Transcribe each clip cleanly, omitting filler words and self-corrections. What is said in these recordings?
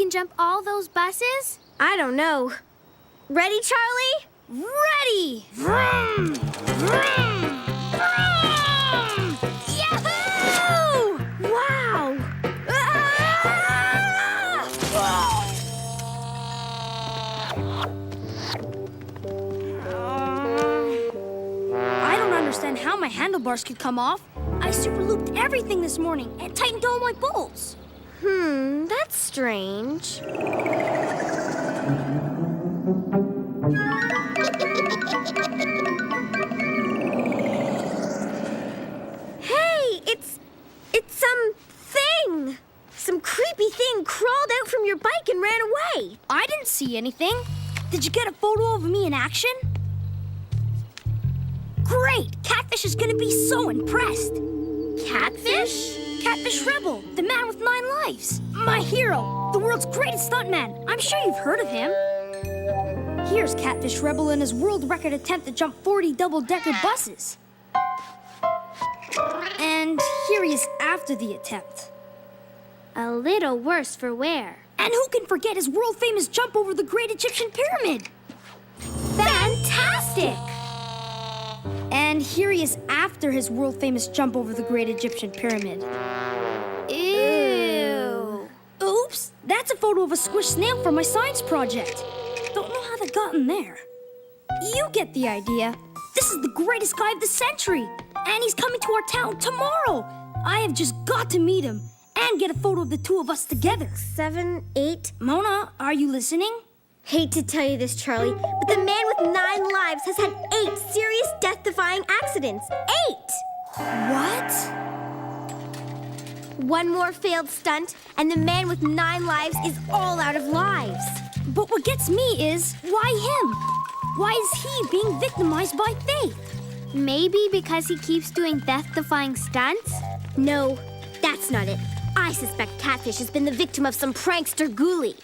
can jump all those buses? I don't know. Ready, Charlie? Ready! Vroom! Vroom! Vroom! Yahoo! Wow! I don't understand how my handlebars could come off. I super looped everything this morning and tightened all my bolts. That's strange. Hey, it's some thing. Some creepy thing crawled out from your bike and ran away. I didn't see anything. Did you get a photo of me in action? Great! Catfish is gonna be so impressed. Catfish? Catfish Rebel, the man with 9 lives. My hero, the world's greatest stuntman. I'm sure you've heard of him. Here's Catfish Rebel in his world record attempt to jump 40 double-decker buses. And here he is after the attempt. A little worse for wear. And who can forget his world-famous jump over the Great Egyptian Pyramid? Fantastic! And here he is after his world-famous jump over the Great Egyptian Pyramid. Ew. Oops, that's a photo of a squished snail for my science project. Don't know how that got in there. You get the idea. This is the greatest guy of the century, and he's coming to our town tomorrow. I have just got to meet him and get a photo of the two of us together. 7, 8. Mona, are you listening? Hate to tell you this, Charlie, but the man with 9 lives has had 8 serious death-defying accidents. 8! What? One more failed stunt, and the man with 9 lives is all out of lives. But what gets me is, why him? Why is he being victimized by fate? Maybe because he keeps doing death-defying stunts? No, that's not it. I suspect Catfish has been the victim of some prankster ghoulie.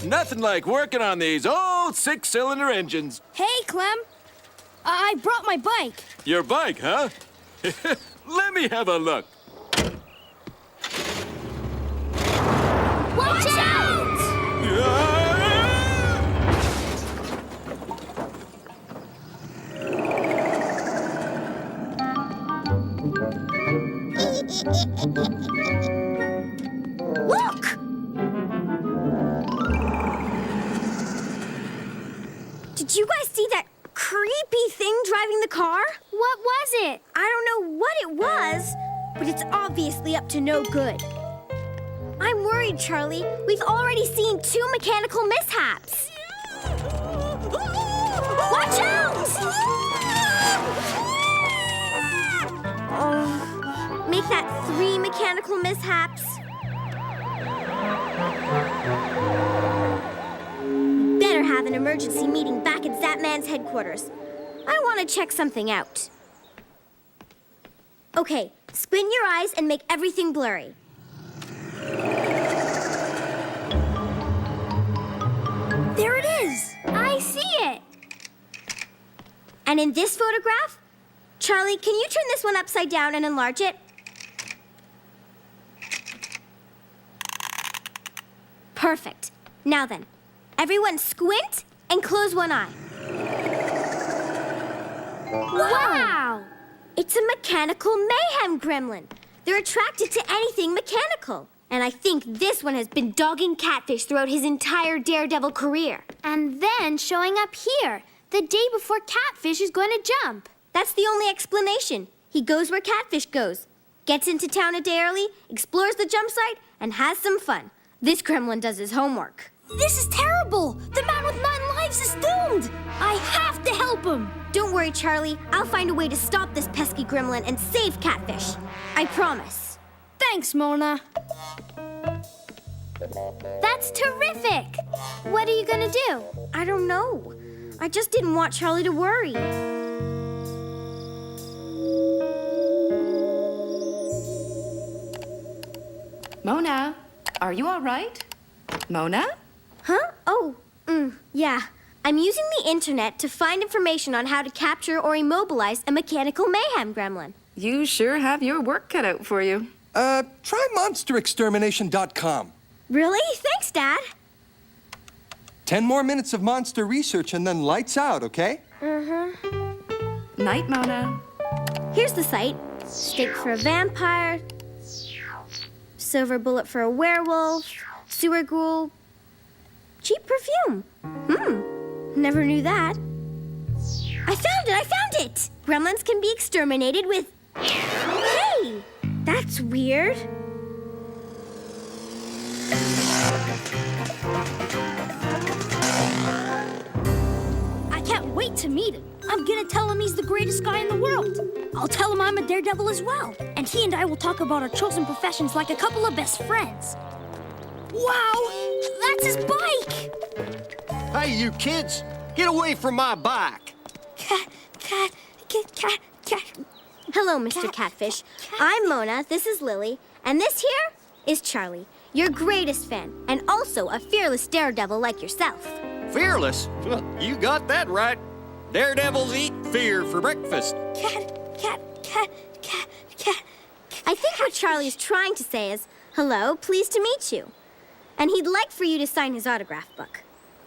Nothing like working on these old 6-cylinder engines. Hey, Clem. I brought my bike. Your bike, huh? Let me have a look. Watch out! Look! Did you guys see that creepy thing driving the car? What was it? I don't know what it was, but it's obviously up to no good. I'm worried, Charlie. We've already seen 2 mechanical mishaps. Watch out! Oh, make that 3 mechanical mishaps. Better have an emergency meeting back at Zapman's headquarters. I want to check something out. Okay, squint your eyes and make everything blurry. There it is. I see it. And in this photograph, Charlie, can you turn this one upside down and enlarge it? Perfect. Now then, everyone squint and close one eye. Wow! It's a mechanical mayhem gremlin. They're attracted to anything mechanical. And I think this one has been dogging Catfish throughout his entire Daredevil career. And then showing up here, the day before Catfish is going to jump. That's the only explanation. He goes where Catfish goes, gets into town a day early, explores the jump site, and has some fun. This gremlin does his homework. This is terrible. The man with 9 lives is doomed. I have to help him. Don't worry, Charlie. I'll find a way to stop this pesky gremlin and save Catfish. I promise. Thanks, Mona. That's terrific. What are you going to do? I don't know. I just didn't want Charlie to worry. Mona, are you all right? Mona? Huh? Oh, yeah. I'm using the internet to find information on how to capture or immobilize a mechanical mayhem gremlin. You sure have your work cut out for you. Try monsterextermination.com. Really? Thanks, Dad. 10 more minutes of monster research and then lights out, okay? Night, Mona. Here's the site. Steak for a vampire. Silver bullet for a werewolf. Sewer ghoul. Cheap perfume. Never knew that. I found it! Gremlins can be exterminated with... Hey! That's weird. I can't wait to meet him. I'm gonna tell him he's the greatest guy in the world. I'll tell him I'm a daredevil as well. And he and I will talk about our chosen professions like a couple of best friends. Wow! That's his bike! Hey, you kids! Get away from my bike! Cat. Hello, Mr. Catfish. I'm Mona, this is Lily, and this here is Charlie, your greatest fan, and also a fearless daredevil like yourself. Fearless? Well, you got that right. Daredevils eat fear for breakfast. Cat. I think what Charlie is trying to say is, hello, pleased to meet you. And he'd like for you to sign his autograph book.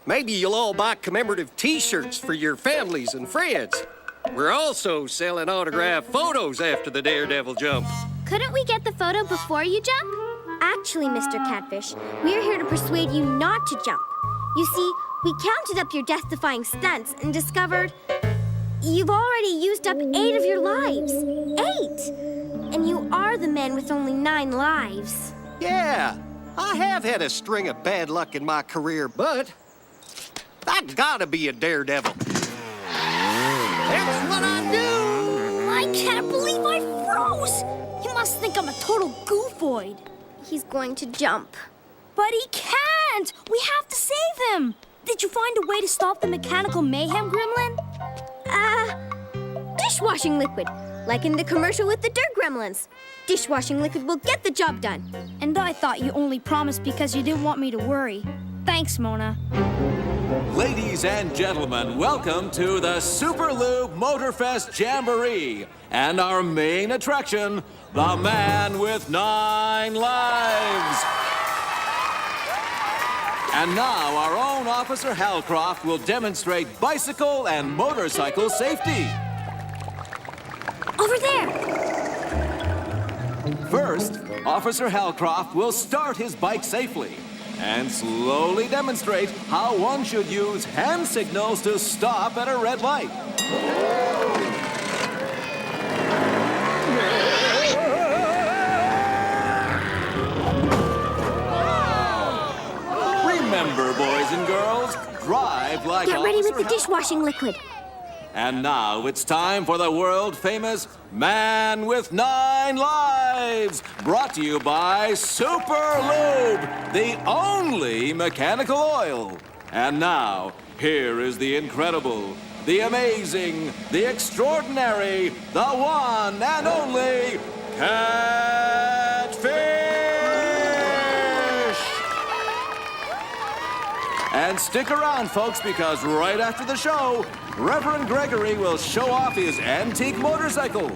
Maybe you'll all buy commemorative T-shirts for your families and friends. We're also selling autographed photos after the Daredevil jump. Couldn't we get the photo before you jump? Actually, Mr. Catfish, we're here to persuade you not to jump. You see, we counted up your death-defying stunts and discovered you've already used up 8 of your lives. 8! And you are the man with only 9 lives. Yeah, I have had a string of bad luck in my career, but I gotta be a daredevil. That's what I do! I can't believe I froze! He must think I'm a total goofoid. He's going to jump. But he can't! We have to save him! Did you find a way to stop the mechanical mayhem gremlin? Dishwashing liquid. Like in the commercial with the dirt gremlins. Dishwashing liquid will get the job done. And I thought you only promised because you didn't want me to worry. Thanks, Mona. Ladies and gentlemen, welcome to the Super Lube Motorfest Jamboree and our main attraction, the Man with 9 Lives. And now our own Officer Halcroft will demonstrate bicycle and motorcycle safety. Over there! First, Officer Halcroft will start his bike safely and slowly demonstrate how one should use hand signals to stop at a red light. Remember, boys and girls, drive like Get ready with the Officer dishwashing liquid. And now it's time for the world-famous Man with 9 Lives, brought to you by Super Lube, the only mechanical oil. And now, here is the incredible, the amazing, the extraordinary, the one and only Catfish! And stick around, folks, because right after the show, Reverend Gregory will show off his antique motorcycle.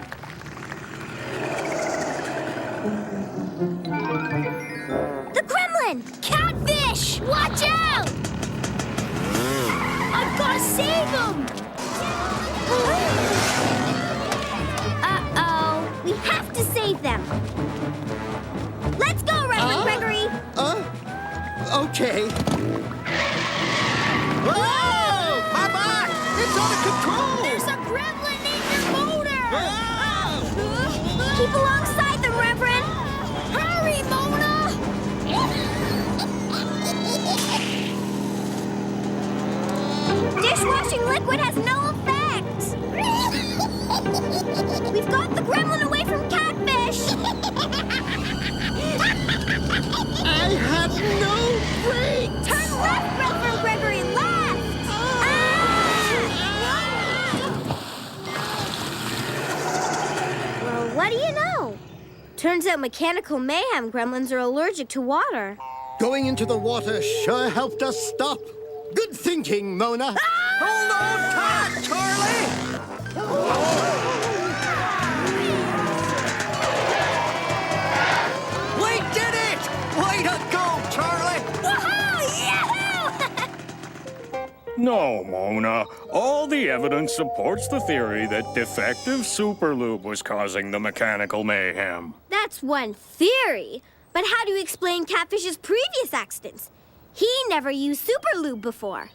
The gremlin! Catfish! Watch out! I've got to save him! Uh-oh. We have to save them. Let's go, Reverend Gregory! Okay. Whoa! My bike! It's out of control! There's a gremlin in your motor! Keep alongside them, Reverend! Hurry, Mona! Dishwashing liquid has no effect! We've got the gremlin away from Catfish! I had no brakes! Turn left, Reverend Gregory, left! Well, what do you know? Turns out mechanical mayhem gremlins are allergic to water. Going into the water sure helped us stop. Good thinking, Mona. Hold on tight, Charlie! No, Mona. All the evidence supports the theory that defective Super Lube was causing the mechanical mayhem. That's one theory. But how do you explain Catfish's previous accidents? He never used Super Lube before.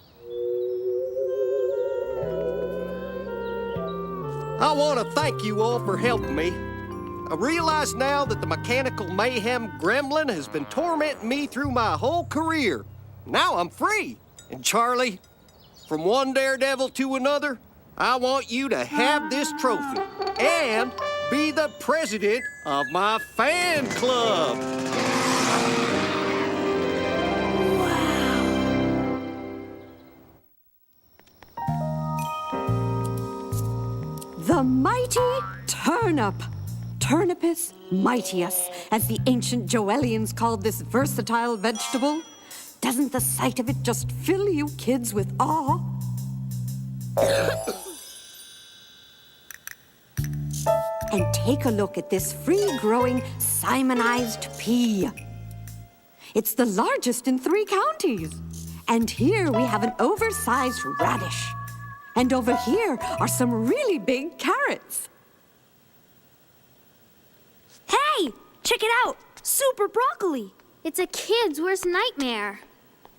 I want to thank you all for helping me. I realize now that the mechanical mayhem gremlin has been tormenting me through my whole career. Now I'm free. And Charlie, from one daredevil to another, I want you to have this trophy and be the president of my fan club. The mighty turnip. Turnipus mightius, as the ancient Joellians called this versatile vegetable. Doesn't the sight of it just fill you kids with awe? And take a look at this free-growing Simonized pea. It's the largest in 3 counties. And here we have an oversized radish. And over here are some really big carrots. Hey, check it out. Super broccoli. It's a kid's worst nightmare.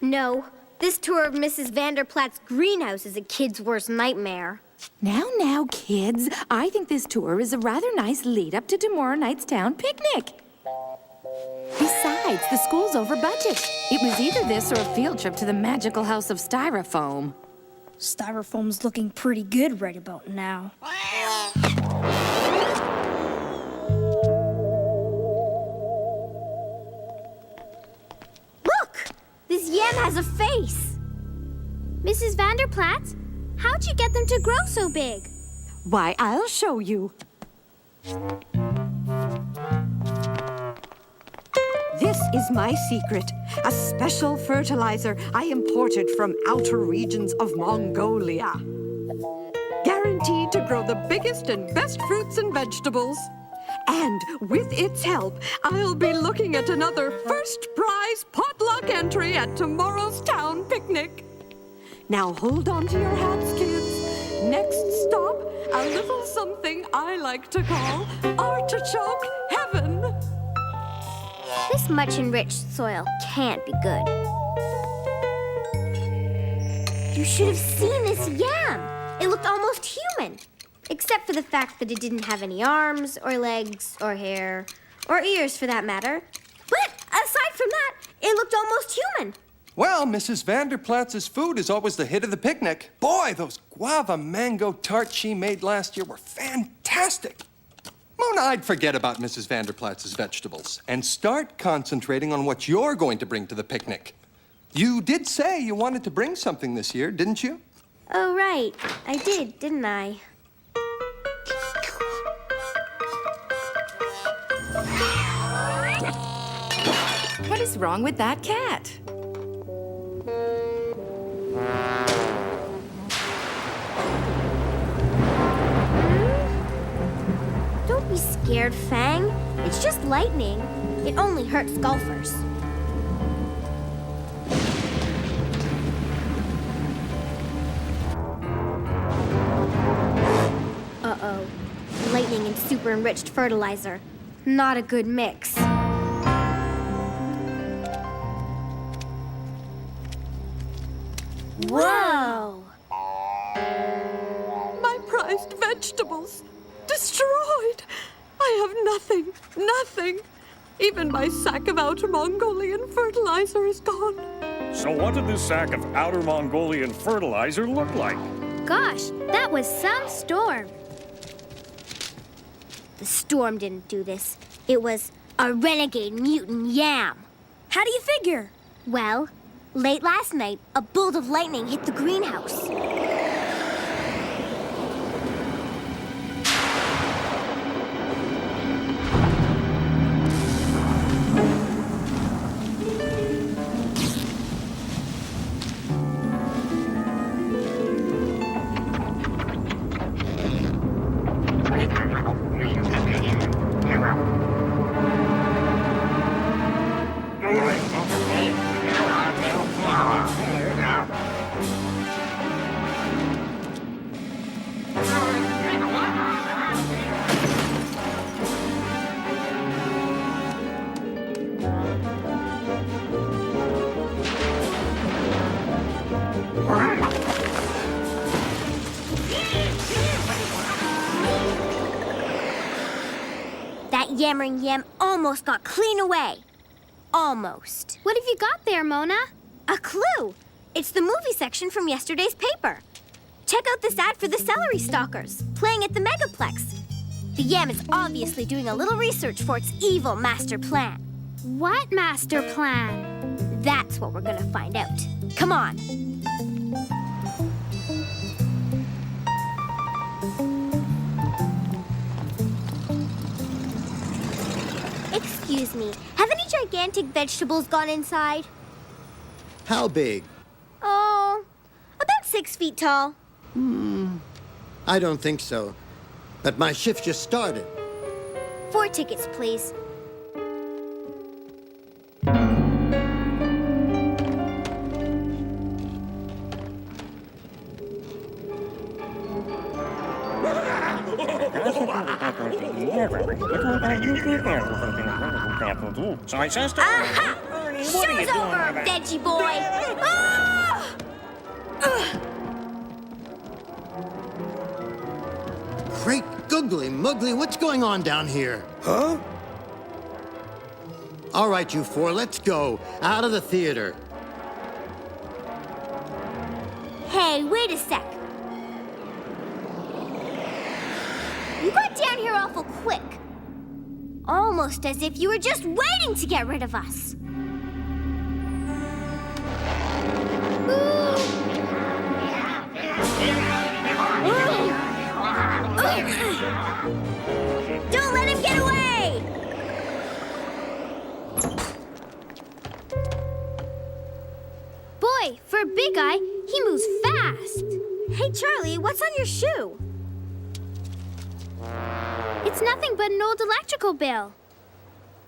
No, this tour of Mrs. Vanderplaat's greenhouse is a kid's worst nightmare. Now, kids, I think this tour is a rather nice lead-up to tomorrow night's town picnic. Besides, the school's over budget. It was either this or a field trip to the magical house of Styrofoam. Styrofoam's looking pretty good right about now. Look! This yam has a face. Mrs. Vanderplaat, how'd you get them to grow so big? Why, I'll show you. This is my secret, a special fertilizer I imported from outer regions of Mongolia. Guaranteed to grow the biggest and best fruits and vegetables. And with its help, I'll be looking at another first prize potluck entry at tomorrow's town picnic. Now hold on to your hats, kids. Next stop, a little something I like to call artichoke heaven. This much enriched soil can't be good. You should have seen this yam. It looked almost human, except for the fact that it didn't have any arms or legs or hair or ears for that matter. But aside from that, it looked almost human. Well, Mrs. Vanderplatz's food is always the hit of the picnic. Boy, those guava mango tarts she made last year were fantastic. Mona, I'd forget about Mrs. Vanderplatz's vegetables and start concentrating on what you're going to bring to the picnic. You did say you wanted to bring something this year, didn't you? Oh, right. I did, didn't I? What is wrong with that cat? Don't be scared, Fang. It's just lightning. It only hurts golfers. Uh-oh. Lightning and super enriched fertilizer. Not a good mix. Whoa! My prized vegetables destroyed. I have nothing. Even my sack of outer Mongolian fertilizer is gone. So what did this sack of outer Mongolian fertilizer look like? Gosh, that was some storm. The storm didn't do this. It was a renegade mutant yam. How do you figure? Well, late last night, a bolt of lightning hit the greenhouse. yammering yam almost got clean away. Almost. What have you got there, Mona? A clue. It's the movie section from yesterday's paper. Check out this ad for the celery stalkers, playing at the Megaplex. The yam is obviously doing a little research for its evil master plan. What master plan? That's what we're gonna find out. Come on. Excuse me, have any gigantic vegetables gone inside? How big? Oh, about 6 feet tall. I don't think so. But my shift just started. 4 tickets, please. Sorry, sister. Aha! Ernie, what are Show's you doing over, over there? veggie boy! Ah! Great googly muggly, what's going on down here? Huh? All right, you four, let's go. Out of the theater. Hey, wait a sec. You got down here awful quick. Almost as if you were just waiting to get rid of us. Don't let him get away! Boy, for a big guy, he moves fast. Hey, Charlie, what's on your shoe? It's nothing but an old electrical bill.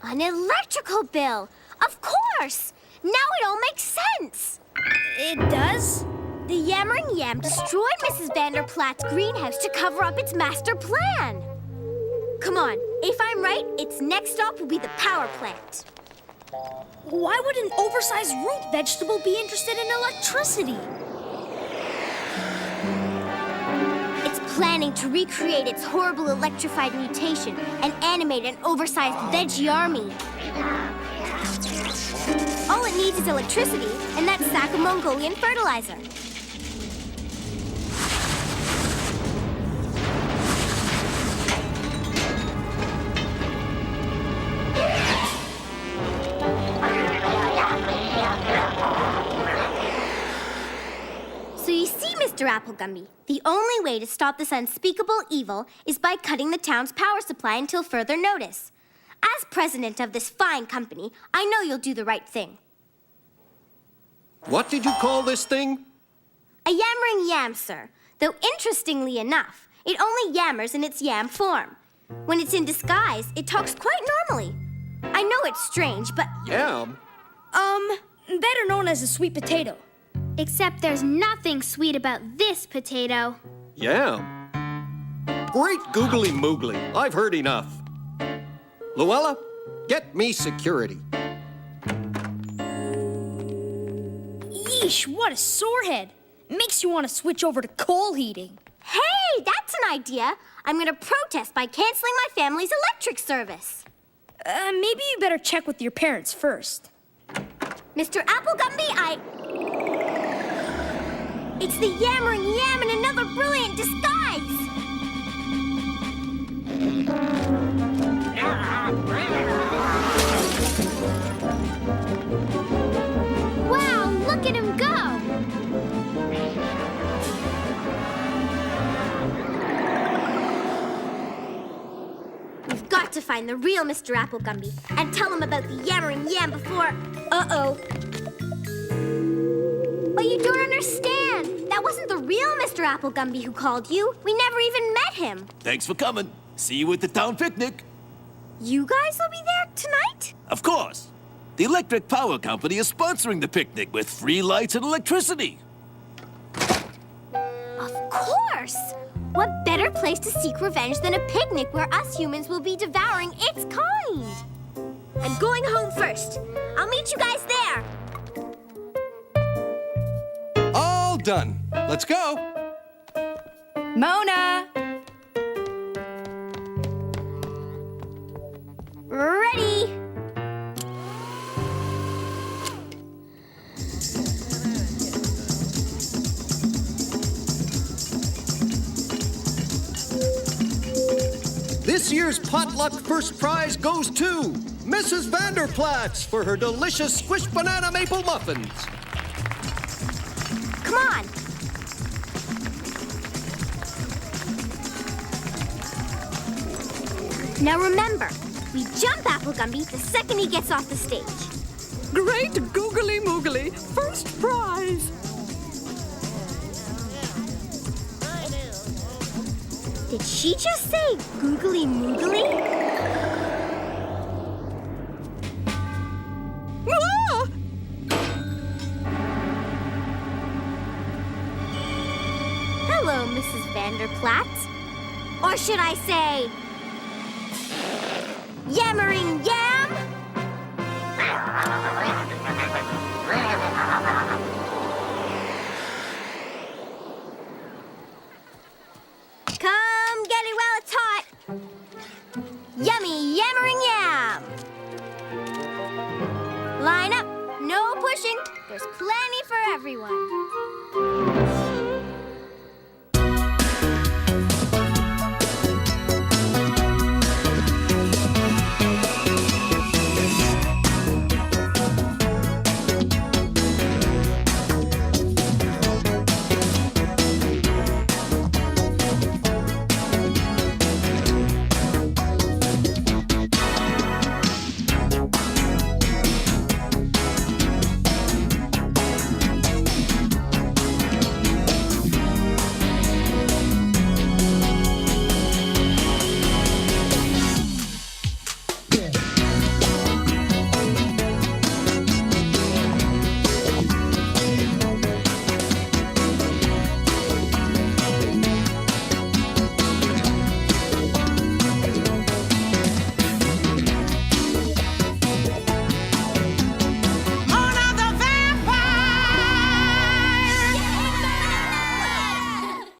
An electrical bill! Of course! Now it all makes sense! It does? The Yammering Yam destroyed Mrs. Vanderplaat's greenhouse to cover up its master plan. Come on, if I'm right, its next stop will be the power plant. Why would an oversized root vegetable be interested in electricity? It's planning to recreate its horrible electrified mutation and animate an oversized veggie army. All it needs is electricity and that sack of Mongolian fertilizer. So you see, Mr. Applegumby, the only way to stop this unspeakable evil is by cutting the town's power supply until further notice. As president of this fine company, I know you'll do the right thing. What did you call this thing? A yammering yam, sir. Though interestingly enough, it only yammers in its yam form. When it's in disguise, it talks quite normally. I know it's strange, but Yam? Better known as a sweet potato. Except there's nothing sweet about this potato. Yam? Great googly moogly, I've heard enough. Luella, get me security. Yeesh, what a sorehead. Makes you want to switch over to coal heating. hey, that's an idea. I'm gonna protest by canceling my family's electric service. Maybe you better check with your parents first. Mr. Applegumby, It's the yammering yam in another brilliant disguise! Wow, look at him go! We've got to find the real Mr. Applegumby and tell him about the yammering yam before... Uh-oh. But you don't understand. That wasn't the real Mr. Applegumby who called you. We never even met him. Thanks for coming. See you at the town picnic. You guys will be there tonight? Of course. The electric power company is sponsoring the picnic with free lights and electricity. Of course! What better place to seek revenge than a picnic where us humans will be devouring its kind? I'm going home first. I'll meet you guys there. All done. Let's go. Mona! This year's potluck first prize goes to Mrs. Vanderplatz for her delicious squish banana maple muffins. Come on. Now remember, we jump Apple Gumby the second he gets off the stage. Great googly moogly, first prize. Did she just say googly moogly? Ah! Hello, Mrs. Vanderplatz. Or should I say, yammering yam? Come get it while it's hot. Yummy yammering yam. Line up, no pushing. There's plenty for everyone.